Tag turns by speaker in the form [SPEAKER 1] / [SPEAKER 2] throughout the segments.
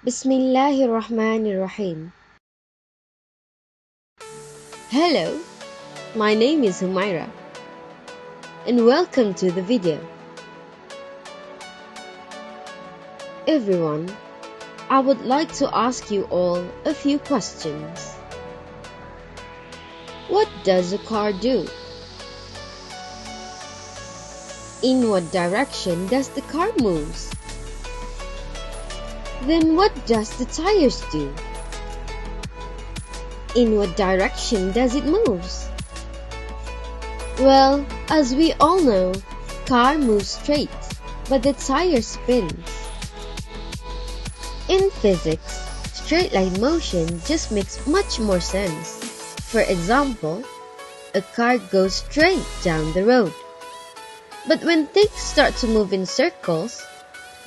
[SPEAKER 1] Bismillahirrahmanirrahim. Hello, my name is Humaira and welcome to the video. Everyone, I would like to ask you all a few questions. What does a car do? In what direction does the car move? Then what does the tires do? In what direction does it move? Well, as we all know, car moves straight, but the tire spins. In physics, straight line motion just makes much more sense. For example, a car goes straight down the road. But when things start to move in circles,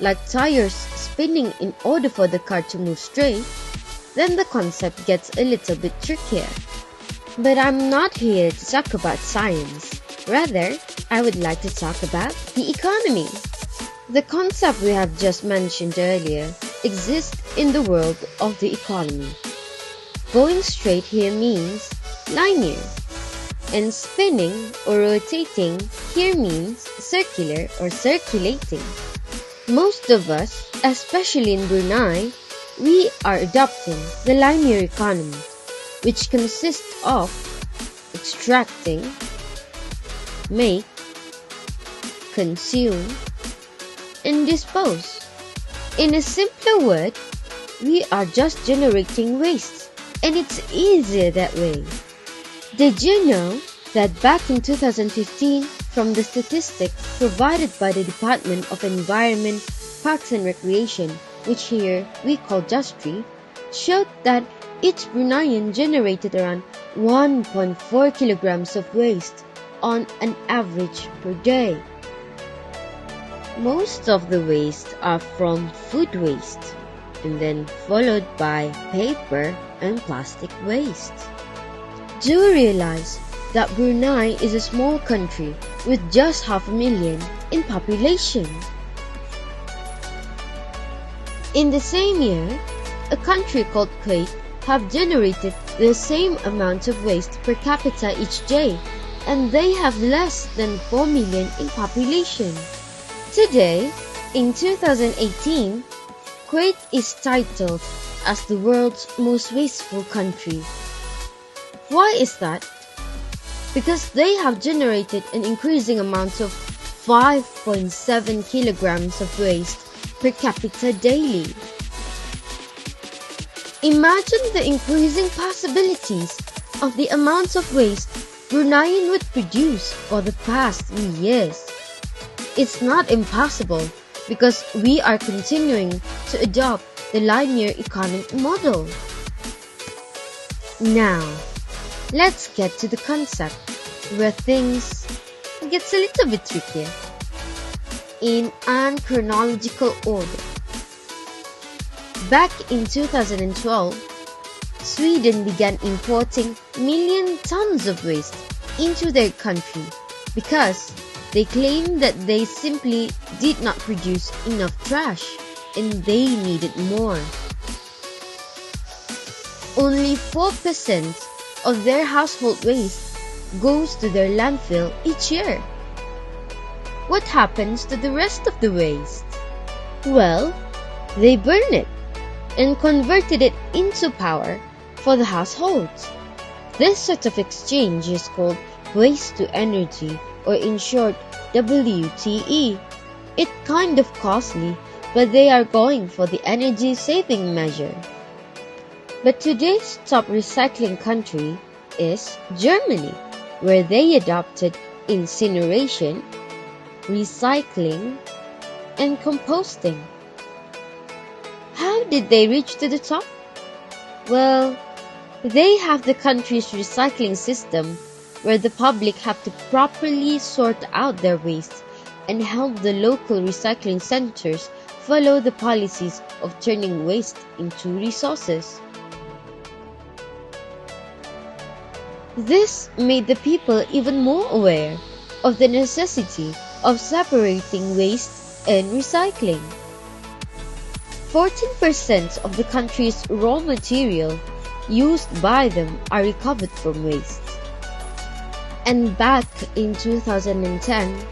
[SPEAKER 1] like tires spinning in order for the car to move straight, then the concept gets a little bit trickier. But I'm not here to talk about science. Rather, I would like to talk about the economy. The concept we have just mentioned earlier exists in the world of the economy. Going straight here means linear, and spinning or rotating here means circular or circulating. Most of us, especially in Brunei, we are adopting the linear economy, which consists of extracting, make, consume, and dispose. In a simpler word, we are just generating waste, and it's easier that way. Did you know that back in 2015, from the statistics provided by the Department of Environment, Parks and Recreation, which here we call JUSTRI, showed that each Bruneian generated around 1.4 kilograms of waste on an average per day. Most of the waste are from food waste, and then followed by paper and plastic waste. Do realize that Brunei is a small country with just 500,000 in population. In the same year, a country called Kuwait have generated the same amount of waste per capita each day, and they have less than 4 million in population. Today, in 2018, Kuwait is titled as the world's most wasteful country. Why is that? Because they have generated an increasing amount of 5.7 kilograms of waste per capita daily. Imagine the increasing possibilities of the amounts of waste Bruneian would produce for the past 3 years. It's not impossible because we are continuing to adopt the linear economic model. Now, let's get to the concept where things gets a little bit trickier. In chronological order. Back in 2012, Sweden began importing million tons of waste into their country because they claimed that they simply did not produce enough trash and they needed more. Only 4% of their household waste goes to their landfill each year. What happens to the rest of the waste? Well, they burn it and converted it into power for the households. This sort of exchange is called waste to energy, or in short, WTE. It's kind of costly, but they are going for the energy saving measure. But today's top recycling country is Germany, where they adopted incineration, recycling, and composting. How did they reach to the top? Well, they have the country's recycling system where the public have to properly sort out their waste and help the local recycling centers follow the policies of turning waste into resources. This made the people even more aware of the necessity of separating waste and recycling. 14% of the country's raw material used by them are recovered from waste. And back in 2010,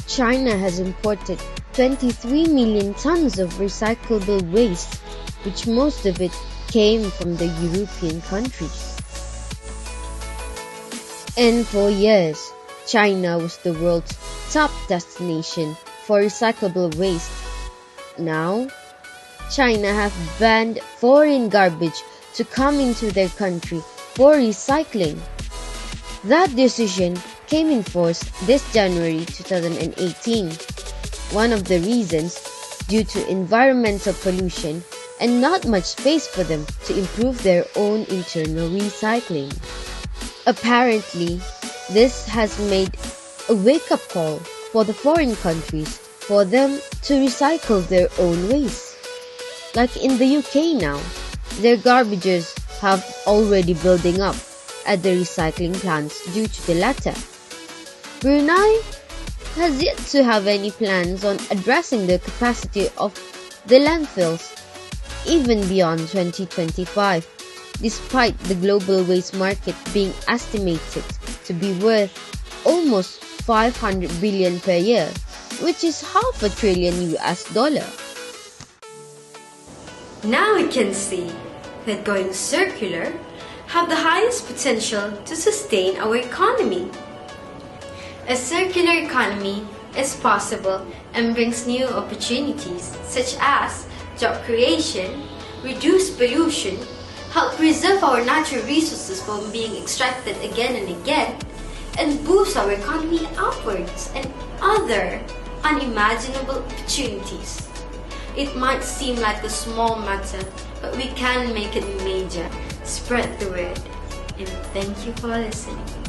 [SPEAKER 1] China has imported 23 million tons of recyclable waste, which most of it came from the European countries. And for years, China was the world's top destination for recyclable waste. Now, China have banned foreign garbage to come into their country for recycling. That decision came in force this January 2018. One of the reasons, due to environmental pollution and not much space for them to improve their own internal recycling. Apparently, this has made a wake-up call for the foreign countries for them to recycle their own waste. Like in the UK now, their garbages have already building up at the recycling plants due to the latter. Brunei has yet to have any plans on addressing the capacity of the landfills even beyond 2025, despite the global waste market being estimated to be worth almost 500 billion per year, which is half a trillion US dollar.
[SPEAKER 2] Now we can see that going circular have the highest potential to sustain our economy. A circular economy is possible and brings new opportunities such as job creation, reduce pollution, help preserve our natural resources from being extracted again and again, and boost our economy upwards and other unimaginable opportunities. It might seem like a small matter, but we can make it major. Spread the word, and thank you for listening.